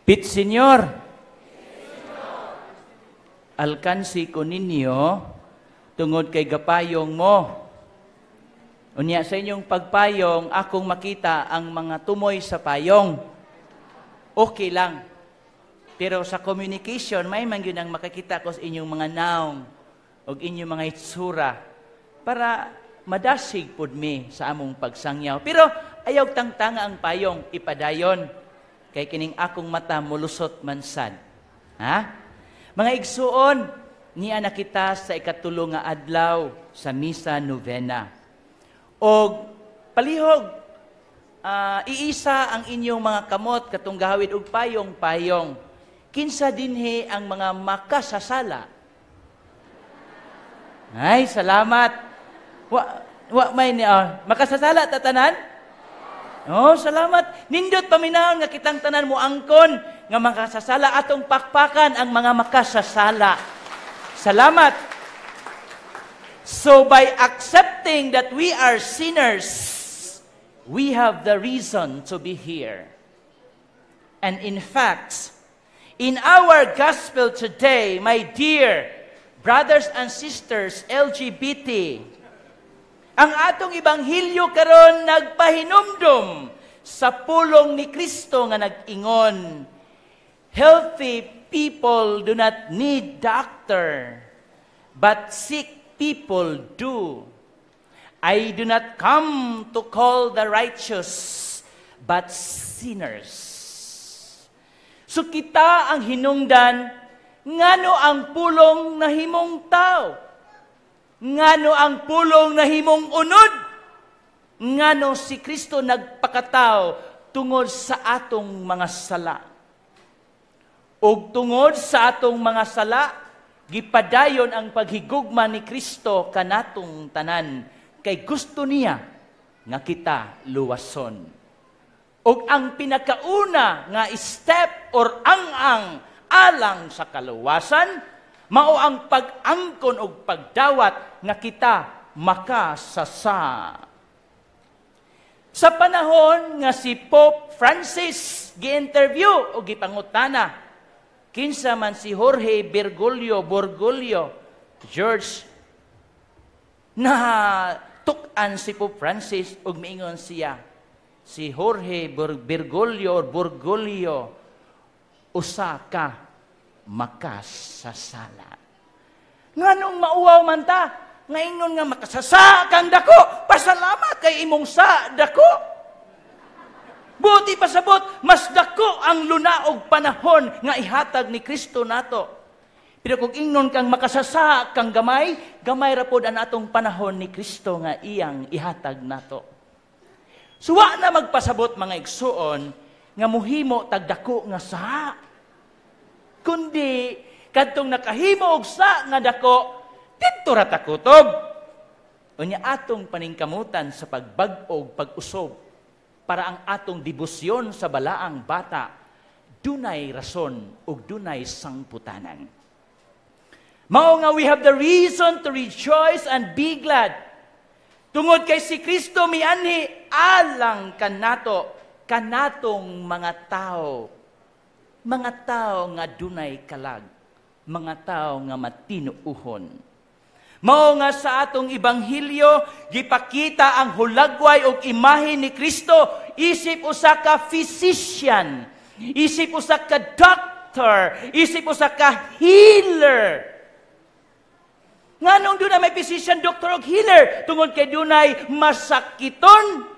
Pit Senyor, alkansi ko ninyo tungod kay gapayong mo. Unya sa inyong pagpayong, akong makita ang mga tumoy sa payong. Okay lang. Pero sa communication, may man yun ang makakita ko sa inyong mga naong o inyong mga itsura para madasig pod mi sa among pagsangyaw. Pero ayaw tangtanga ang payong, ipadayon. Kay kining akong mata mulusot mansad. Ha? Mga igsuon, niya nakita sa ikatulo nga adlaw sa Misa Novena. O palihog, iisa ang inyong mga kamot, katong gahawid og payong-payong. Kinsa dinhi ang mga makasasala? Ay, salamat. May makasasala tatanan? Oh, salamat. Nindot paminahon nga kitang tanan mo angkon nga makasasala atong pakpakan ang mga makasasala. Salamat. So by accepting that we are sinners, we have the reason to be here. And in fact, in our gospel today, my dear brothers and sisters, LGBT, ang atong ibanghilyo karon nagpahinumdum sa pulong ni Kristo nga nag-ingon, healthy people do not need doctor, but sick people do. I do not come to call the righteous, but sinners. So kita ang hinungdan, ngano ang pulong na himong tao? Ngano ang pulong na himong unod? Ngano si Kristo nagpakatao tungod sa atong mga sala? O tungod sa atong mga sala, gipadayon ang paghigugma ni Kristo kanatong tanan kay gusto niya nga kita luwason. Og ang pinakauna nga step or ang alang sa kaluwasan mao ang pag-angkon og pagdawat nga kita makasasa. Sa panahon nga si Pope Francis gi-interview o gipangutana kinsa man si Jorge Bergoglio, George, na tukan si Pope Francis ug miingon siya, si Jorge Bergoglio, usa ka makasasala. Nganong mauwaw man ta, nga ingon nga makasasa kang dako, pasalamat kay imong sa dako. Buti pasabot, mas dako ang lunaog panahon nga ihatag ni Kristo nato. Pero kung ingnon kang makasasa kang gamay, gamay ra pod ang atong panahon ni Kristo nga iyang ihatag nato. Suwa na magpasabot mga igsuon nga muhimo tagdako nga sa. Kundi kadtong nakahimo og sa nga dako, didto ra ta kutob. Unya atong paningkamutan sa pagbag-og pag-usob para ang atong debosyon sa balaang bata dunay rason ug dunay sangputanan. Mao nga we have the reason to rejoice and be glad. Tungod kay si Kristo mianhi alang kanatong mga tao nga dunay kalag, mga tao nga matinuuhon. Mao nga sa atong ibanghilyo, gipakita ang hulagway og imahe ni Kristo, isip usa ka physician, isip usa ka doctor, isip usa ka healer. Nganong dunay may physician, doctor ug healer? Tungod kay dunay masakiton.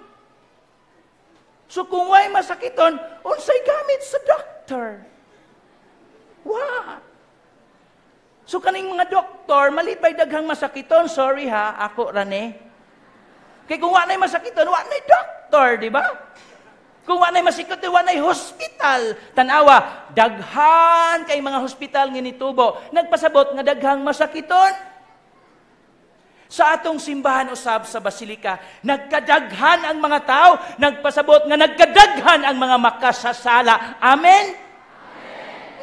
So kung way masakiton, unsay gamit sa doctor? Wow! So kaning mga doktor, malipay daghang masakiton. Sorry ha, ako rane. Kaya kung wanay masakiton, wanay doktor, di ba? Kung wanay masakiton, wanay hospital. Tanawa, daghan kay mga hospital nga nitubo. Nagpasabot nga daghang masakiton. Sa atong simbahan usab sa Basilika, nagkadaghan ang mga tao, nagpasabot nga nagkadaghan ang mga makasasala. Amen? Amen.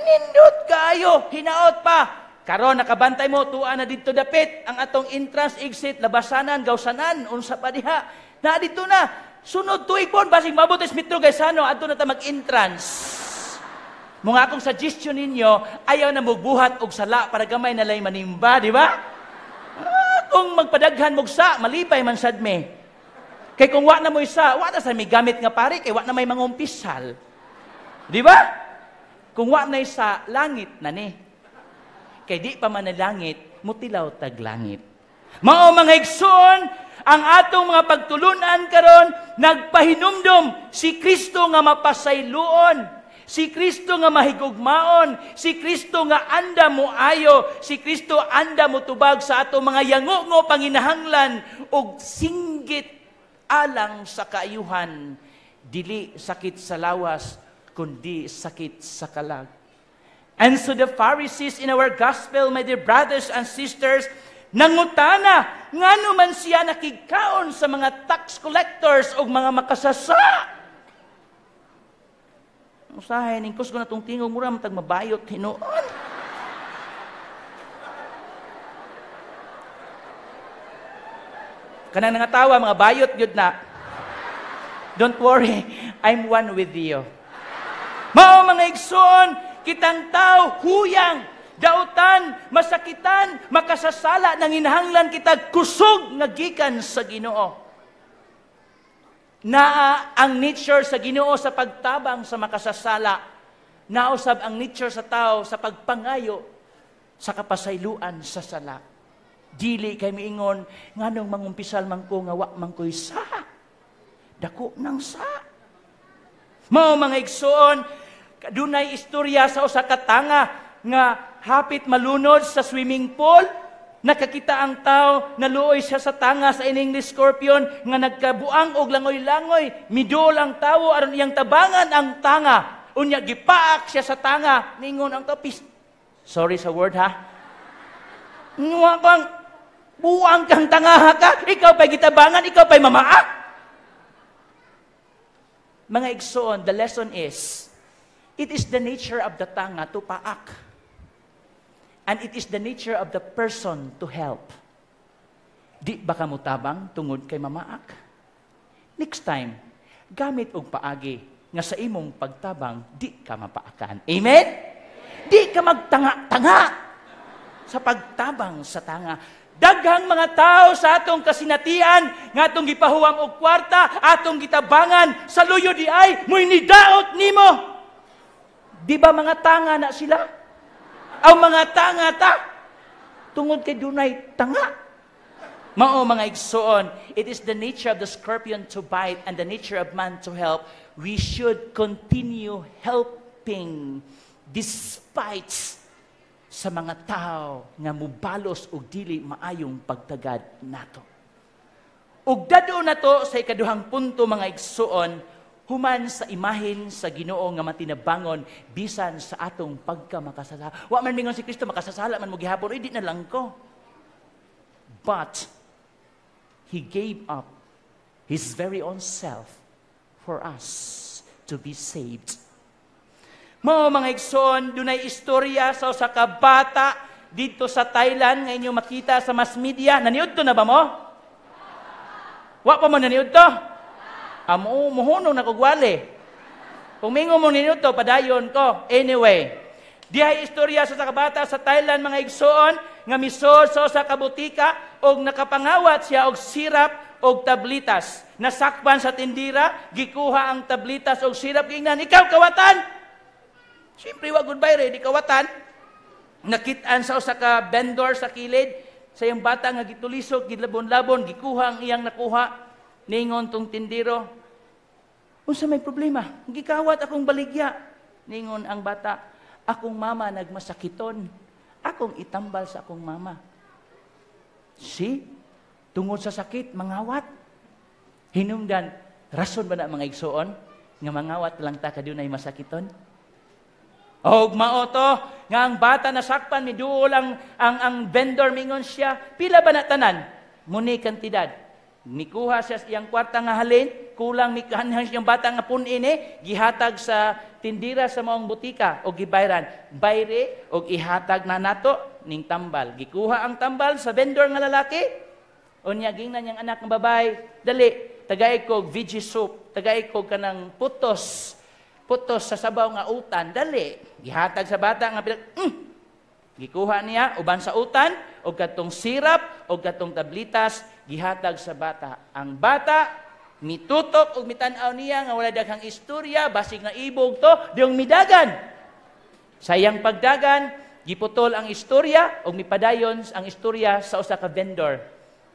Nindot kayo, hinaot pa. Karon nakabantay mo, tuwa na dito dapit ang atong entrance, exit, labasanan, gawsanan, unsa pa diha. Na dito na, sunod tuig po, basing mabutis mitro gaysano, adto na ta mag-entrance. Mga akong suggestion ninyo, ayaw na magbuhat og sala para gamay na lay manimba, di ba? Kung magpadaghan mog sa, malipay man sad me. Kay kung wa na mo isa, wa na sa may gamit nga pare, kay wa na may mangumpisal. Di ba? Kung wa na isa, langit na ni. Kay di pa man na langit, mutilaw tag langit. Mao mga igsoon, ang atong mga pagtulunan karon nagpahinumdom si Kristo nga mapasayloon. Si Kristo nga mahigugmaon, si Kristo nga anda mo ayo, si Kristo anda mo tubag sa ato mga yango panginahanglan og singgit alang sa kaayuhan, dili sakit sa lawas, kundi sakit sa kalag. And so the Pharisees in our gospel, my dear brothers and sisters, nangutana, ngano man siya nakigkaon sa mga tax collectors o mga makasasa. Usahay, ningkos ko na itong tingog, mura matag mabayot, hinoon. Kanang nangatawa, mga bayot, yun na. Don't worry, I'm one with you. Mao mga igsoon, kitang tao, huyang, dautan, masakitan, makasasala, nanginahanglan kita kusog nga gikan sa Ginoo. Naa ang nature sa Ginoo sa pagtabang sa makasasala. Nausab ang nature sa tao sa pagpangayo sa kapasayloan sa sala. Dili kay miingon nganong mangumpisal man ko nga wa man ko'y sa. Dako nang sa. Mao mga igsoon, dunay istorya sa usa ka tanga nga hapit malunod sa swimming pool. Nakakita ang tao, naluoy siya sa tanga sa ining scorpion, nga nagkabuang og langoy-langoy, midol ang tao, aron iyang tabangan ang tanga. Unya, gipaak siya sa tanga, ningon ang topis. Sorry sa word ha. Nga kang, buang kang tanga ka, ikaw pa'y gitabangan, ikaw pa'y mamaak. Mga igsoon, the lesson is, it is the nature of the tanga to paak. And it is the nature of the person to help. Di ba ka mutabang tungod kay mamaak? Next time, gamit og paagi nga sa imong pagtabang, di ka mapaakan. Amen? Di ka magtanga-tanga sa pagtabang sa tanga. Daghang mga tao sa atong kasinatian, nga atong gipahuwam og kwarta, atong gitabangan, sa luyo di ay, mo'y nidaot nimo. Di ba mga tanga na sila? Ang mga tanga ta, tungod kay dunay tanga. Mao mga igsoon, it is the nature of the scorpion to bite and the nature of man to help. We should continue helping despite sa mga tao nga mubalos og dili maayong pagtagad nato. Ug dado nato sa ikaduhang punto mga igsoon, human sa imahin sa Ginoo nga matinabangon bisan sa atong pagkamakasasala. Wa man mingon si Kristo makasasala man mo gihapon, di na lang ko. But He gave up His very own self for us to be saved. Mao mga igsoon, dunay istorya sa usa ka bata dito sa Thailand nga inyo makita sa mass media. Naniud to na ba mo? Wa pa mo naniud to? Amo, muhunong na kugwali. Kung mingo mo ninyo to, padayon ko. Anyway, dihay istorya sa kabata sa Thailand, mga igsoon, nga misod sa usa ka butika, og nakapangawat siya og sirap og tablitas. Nasakpan sa tindira, gikuha ang tablitas og sirap, gingnan, ikaw kawatan! Siyempre, wag goodbye, di kawatan. Nakitaan sa usa ka vendor sa kilid, sa iyang bata nga gitulisok, gilabon-labon, gikuha ang iyang nakuha. Ningon tong tindiro, unsa may problema? Gikawat akong baligya. Ningon ang bata, akong mama nagmasakiton. Akong itambal sa akong mama. See? Tungod sa sakit, mangawat. Hinungdan, rason ba na mga igsoon? Nga mangawat lang ta kadunay masakiton? Og mao to, nga ang bata nasakpan, miduol ang vendor, mingon siya, pila ba na tanan? Muni kantidad. Nikuha siya iyang kwarta nga halin, kulang mikahanhan siyang bata nga punin gihatag sa tindira sa maong butika o gibayran. Bayre o ihatag na nato ning tambal. Gikuha ang tambal sa vendor nga lalaki. Unya gingnan niyang anak nga babay, dali, tagay ko veggie soup, tagay ko kanang putos putos sa sabaw nga utan, dali. Gihatag sa bata nga gikuha niya uban sa utan og katong sirap og katong tablitas gihatag sa bata. Ang bata mitutok og mitan-aw niya nga wala daghang istorya, basig nga ibog to, diyong midagan. Sayang pagdagan, giputol ang istorya og mipadayon ang istorya sa usa ka vendor.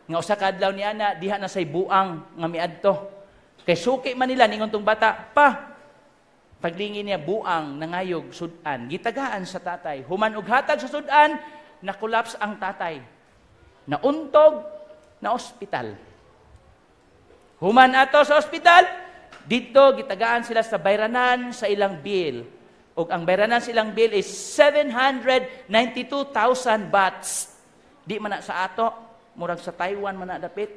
Nga usa ka adlaw ni ana diha na say buang nga miadto. Kay suki man nila ningon tong bata, pa paglingi niya buang nangayog sudan, gitagaan sa tatay. Human og hatag sa sudan, na-collapse ang tatay. Nauntog na ospital. Human ato sa ospital, dito gitagaan sila sa bayranan sa ilang bill. Ug ang bayranan sa ilang bill is 792,000 bahts. Di man na sa ato, murag sa Taiwan man na dapit.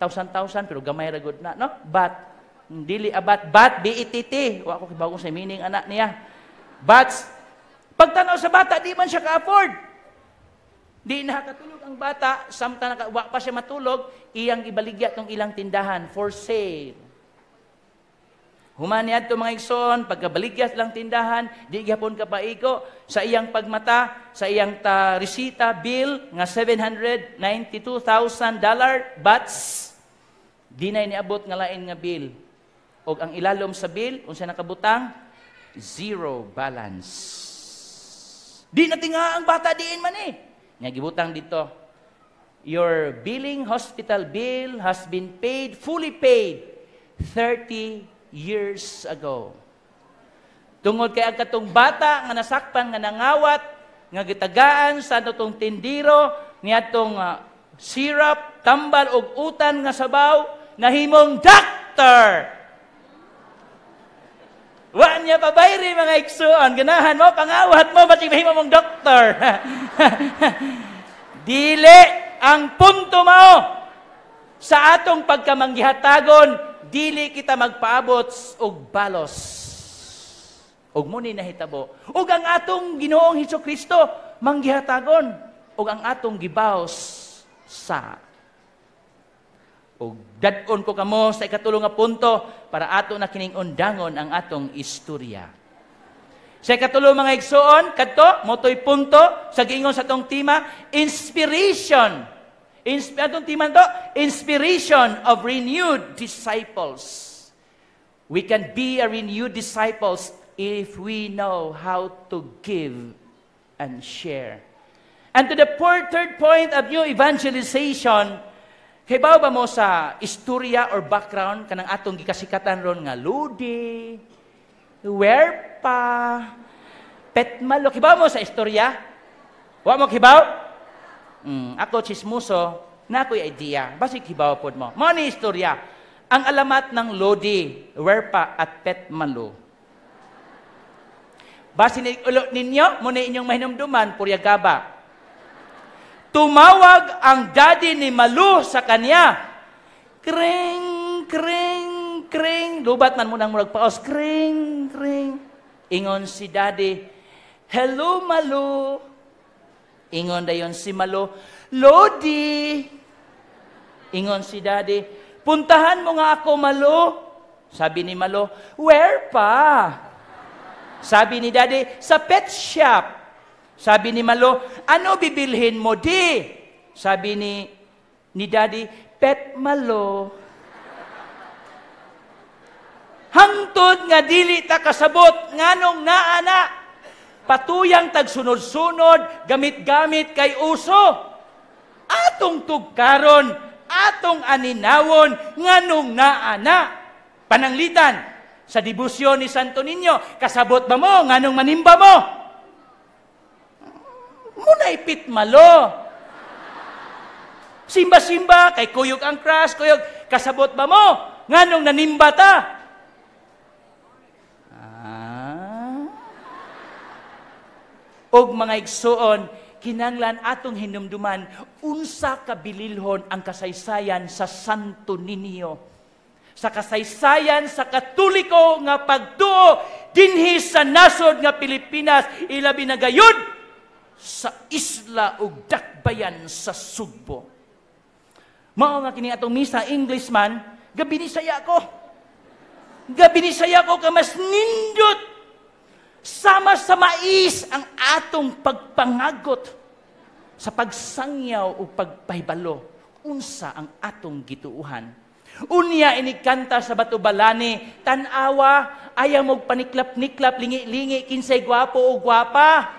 1,000 pero gamay ra gud na, no? Baht. Dili abat, baht, BETT. Wa ko kibaw sa meaning anak niya. Bahts. Pagtanaw sa bata, di man siya ka-afford. Di nakatulog ang bata, samtang wa pa siya matulog, iyang ibaligya tong ilang tindahan for sale. Human niya mga igsoon, pagkabaligya lang tindahan, di gyapon ka paiko sa iyang pagmata, sa iyang resita bill nga $792,000 bahts. Di na iniabot nga lain nga bill. Og ang ilalom sa bill, unsa nakabutang? Zero balance. Di na tinga ang bata diin man eh. Nga gibutang dito, your billing hospital bill has been paid, fully paid, 30 years ago. Tungod kay ang katong bata nga nasakpan nga nangawat, nga gitagaan sa atong tindiro, niadtong syrup, tambal og utan nga sabaw, nahimong doctor. Wa niya pabayri mga igsoon, ganahan mo, pangawat mo, ba't mahimo mong doktor? Dili ang punto mo sa atong pagkamanggihatagon, dili kita magpaabot og balos. Og muni nahitabo. Og ang atong Ginoong Hesukristo manggihatagon, og ang atong gibaos sa. Og dadon ko kamo sa ikatulong nga punto para ato na kining undangon ang atong istorya. Sa ikatulong mga igsoon, kadto motoy punto sa giingon sa atong tema, inspiration. Atong tema to, inspiration of renewed disciples. We can be a renewed disciples if we know how to give and share. And to the third point of new evangelization, hibaw ba mo sa istorya or background kanang atong gikasikatan ron nga Lodi, Werpa, Petmalo. Hibaw mo sa istorya? Wa mo hibaw? Ako chismoso, na ako'y idea. Basig hibaw pod mo. Mao ni istorya. Ang alamat ng Lodi, Werpa at Petmalo. Basin ninyo, muna inyong mahinumduman, Puryagaba. Tumawag ang daddy ni Malu sa kanya. Kring, kring, kring. Lubat man mo nang murag paos. Kring, kring. Ingon si daddy, hello Malu. Ingon dayon si Malu, Lodi. Ingon si daddy, puntahan mo nga ako Malu. Sabi ni Malu, where pa? Sabi ni daddy, sa pet shop. Sabi ni Malo, ano bibilhin mo di? Sabi ni daddy, pet Malo. Hangtod nga dili ta kasabot, nganong naana. Patuyang tagsunod-sunod, gamit-gamit kay uso. Atong tugkaron, atong aninawon, nganong naana. Pananglitan, sa debosyon ni Santo Niño, kasabot ba mo, nganong manimba mo? Muna'y pitmalo. Simba-simba, kay kuyog ang cross, kuyog, kasabot ba mo? Nganong nanimba ta? Og mga igsoon, kinanglan atong hinumduman, unsa kabililhon ang kasaysayan sa Santo Niño. Sa kasaysayan sa Katoliko nga pagtuo, dinhi sa nasod nga Pilipinas, ilabi na gayud, sa isla ug dakbayan sa Sugbo. Mao nga kini atong misa Englishman, gabi ni saya ko. Gabi ni saya ko ka mas nindot. Sama sa mais ang atong pagpangagot sa pagsangyaw o pagpahibalo. Unsa ang atong gituuhan. Unya inikanta sa Batubalani, tanawa, ayaw mong paniklap-niklap, lingi-lingi, kinsay gwapo o gwapa.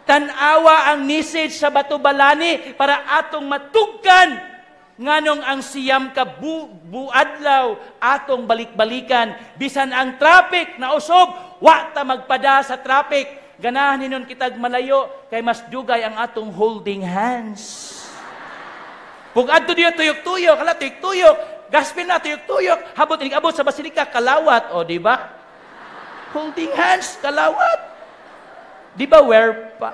Tanawa ang message sa Batubalani para atong matugkan. Nganong ang siyam ka buadlaw atong balik-balikan. Bisan ang traffic na usob, wa ta magpada sa traffic. Ganahan ninon kitag malayo, kay mas dugay ang atong holding hands. Pug adto diyo tuyok-tuyok, hala tuyok-tuyok, gaspin na tuyok-tuyok, habot inig-abot sa basilika kalawat, o di ba? Holding hands, kalawat. Di ba where pa?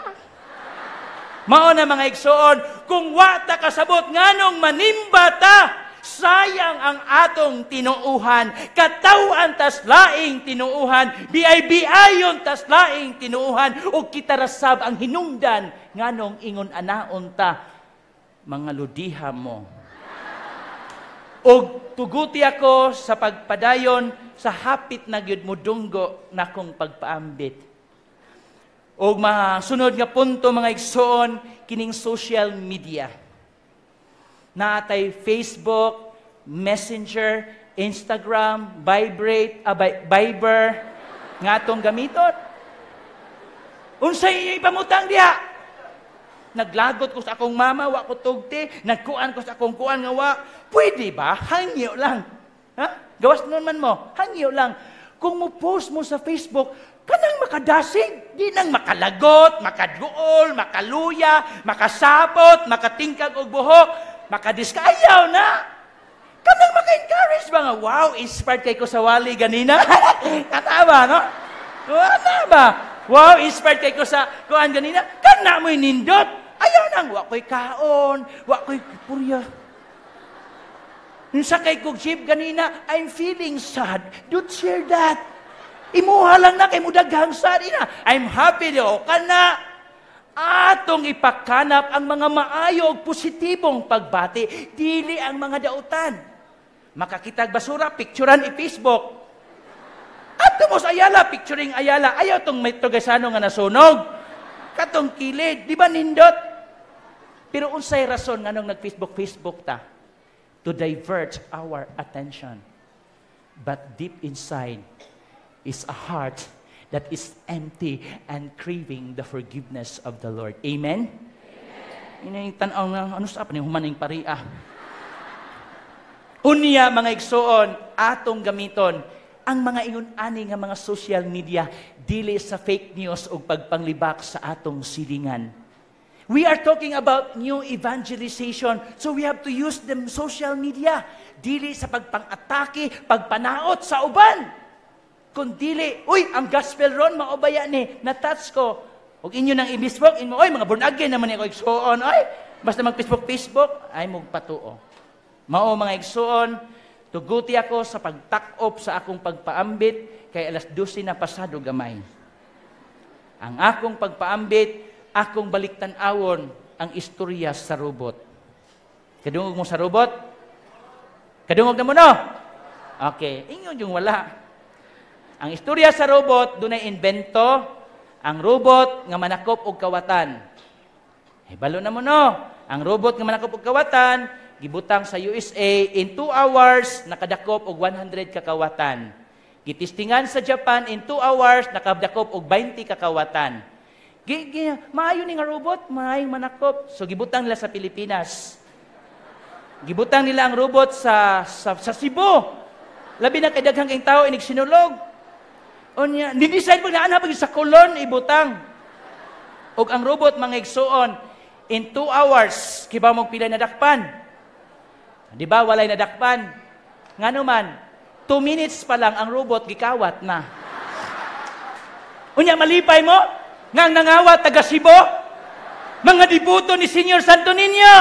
Mao na mga igsoon, kung wa ta kasabot nganong manimba ta, sayang ang atong tinuuhan, katawan tas laing tinuuhan, biay-biayon tas laing tinuuhan, o kita rasab ang hinungdan nganong ingon anaon ta, mga ludiha mo. Og tuguti ako sa pagpadayon sa hapit na gyud mudunggo na kong pagpaambit. Og masunod nga punto mga igsoon, kining social media. Naatay Facebook, Messenger, Instagram, Viber, nga atong gamiton. Unsay ipamutang diha? Naglagot ko sa akong mama, wa ko tugti. Nagkuan ko sa akong kuan nga wa. Pwede ba? Hangyo lang. Ha? Gawas nun man mo. Hangyo lang. Kung mo post mo sa Facebook, kanang makadasig. Di nang makalagot, makaduol, makaluya, makasapot, makatingkag og buhok, makadiskayaw na. Kanang maka-encourage ba nga, wow, inspired kay ko sa wali ganina. Katama, no? Wala ba? Wow, inspired kay ko sa kuan ganina. Kana mo'y nindot. Ayaw nang, wa ko'y kaon, wa ko'y purya. Nung sakay kong jeep ganina, I'm feeling sad. Don't share that. Imuha lang na kay mudaghang sad ina. I'm happy do. Kana atong ipakanap ang mga maayo ug positibong pagbati, dili ang mga dautan. Makakitag basura, picturean i-Facebook. Ato mo sa Ayala, picturing Ayala. Ayaw tong may tugasano nga nasunog. Katong kilid, di ba nindot? Pero unsay rason nga nung nag-Facebook ta? To divert our attention. But deep inside is a heart that is empty and craving the forgiveness of the Lord. Amen? Amen. Tanaw nga, ano sa pa ni humaning paria? Unya mga igsoon, atong gamiton, ang mga ingon-ani nga mga social media, dili sa fake news o pagpanglibak sa atong silingan. We are talking about new evangelization, so we have to use them social media. Dili sa pagpang-atake, pagpanaot sa uban. Kung dili, uy, ang gospel ron, maubaya ni, na-touch ko. Huwag inyo nang i-Facebook, oy, mga born again naman ako igsoon, oy, basta mag-Facebook, ay magpatuo. Mao mga igsoon, tuguti ako sa pagtakop sa akong pagpaambit, kay alas 12 na pasado gamay. Ang akong pagpaambit, akong baliktan-awon ang istorya sa robot. Kadungog mo sa robot? Kadungog na mo, no? Okay, ingon yung wala. Ang istorya sa robot, doon ay invento, ang robot nga manakop og kawatan. Balo na mo, no? Ang robot nga manakop og kawatan, gibutang sa USA, in 2 hours, nakadakop og 100 kakawatan. Gitistingan sa Japan, in 2 hours, nakadakop og 20 kakawatan. Maayo ni nga robot, maayong manakop. So, gibutang nila sa Pilipinas. Gibutang nila ang robot sa Cebu. Labi na kay daghang kayong tao, inig sinulog. O niya, nidesign mo na pag sa kolon, ibutang. O ang robot, mga igsoon, in 2 hours, kiba mong pila nadakpan. Di ba, walay nadakpan. Nga naman, 2 minutes pa lang ang robot, gikawat na. Unya, malipay mo? Ngang nangawat, taga Cebu? Mga dibuto ni Senyor Santo Niño?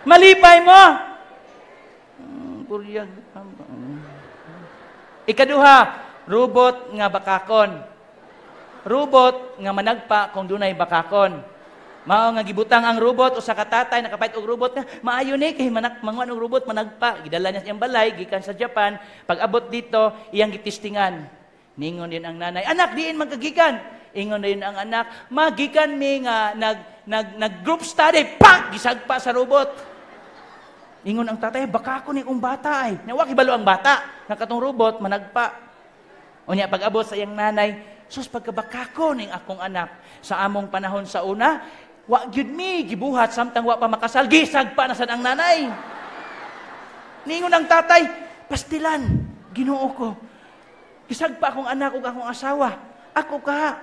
Malipay mo? Ikaduha, robot nga bakakon. Robot nga managpa kung dunay bakakon. Mao nga gibutang ang robot usa ka tatay nakapait og robot nga maayo ni kay manguan og robot managpa. Gidala niya siyang balay gikan sa Japan. Pag abot dito iyang gitistingan. Ningon din ang nanay, anak diin magkagikan. Ingon din ang anak, magikan mi nga nag group study, pak gisagpa sa robot. Ingon ang tatay, baka ako ni kong bata ay. Nawa kibalo ang bata, nakatong robot managpa. Unya pag abot sa iyang nanay, sus pagkabakako ning akong anak sa among panahon sa una, wa gyud mi gibuhat samtang wa pa makasal, gisagpa na sad ang nanay. Ningon ang tatay, pastilan, Ginoo ko. Gisagpa akong anak ug akong asawa. Ako ka.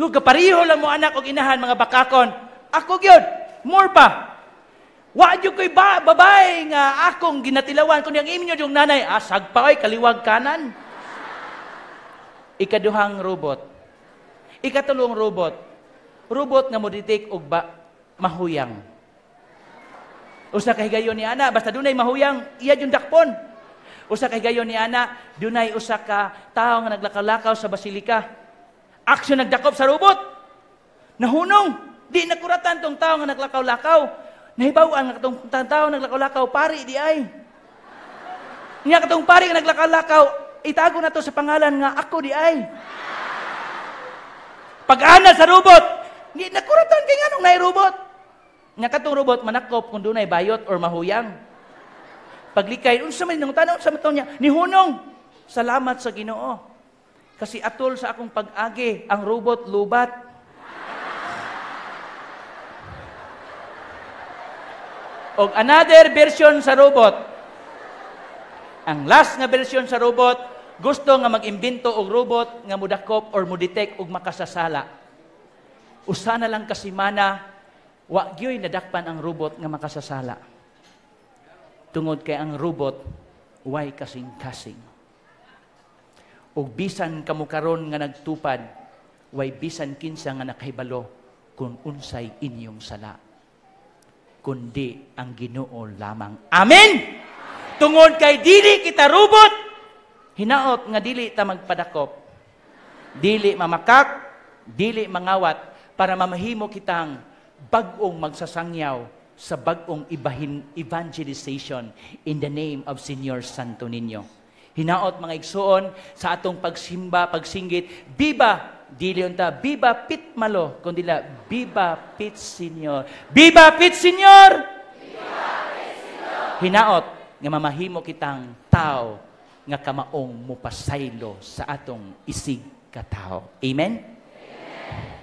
Yung kapariho lang mo anak ug inahan mga bakakon. Ako gyud, more pa. Wa gyud koy babay nga akong ginatilawan kun yang inyo yung nanay, sagpa oy kaliwag kanan. Ikaduhang robot. Ikatulong robot. Robot nga mo detect og mahuyang. Usa ka higayon ni ana basta dunay mahuyang, iya yung dakpon. Usa ka higayon ni ana, dunay usa ka tawo nga naglakaw-lakaw sa basilika. Aksyon nagdakop sa robot. Nahunong, di nakuratan tong tawo nga naglakaw-lakaw. Nahibaw-an nga tong tawo naglakaw-lakaw pari di ay. Niya katong pari nga naglakaw-lakaw, itago na to sa pangalan nga ako di ay. Pag-ana sa robot, di nakuratan kay nganong nay robot. Nya katong robot manakop kung dunay bayot or mahuyang. Paglikay, unsa man nang tanaw sa mataw niya, nihunong. Salamat sa Ginoo. Kasi atol sa akong pag-agi, ang robot lubat. Og another version sa robot. Ang last nga version sa robot, gusto nga mag-imbento og robot nga mudakop or mudetect og makasasala. Usa na lang kasimana, wa gyoy nadakpan ang robot nga makasasala. Tungod kay ang robot, way kasing-kasing. Ug bisan kamo karon nga nagtupad, way bisan kinsa nga nakahibalo kung unsay inyong sala. Kundi ang Ginoo lamang. Amen! Tungod kay dili kita robot, hinaot nga dili ta magpadakop. Dili mamakak, dili mangawat, para mamahimo kitang bag-ong magsasangyaw sa bag-ong evangelization in the name of Señor Santo Niño. Hinaot mga igsoon sa atong pagsimba, pagsinggit, Viva! Dili unta, Viva Pit Malo, kundi la, Viva Pit Señor. Viva Pit Señor! Viva Pit Señor! Hinaot nga mamahimo kitang tao nga kamaong mupasaylo sa atong isig katao. Amen? Amen.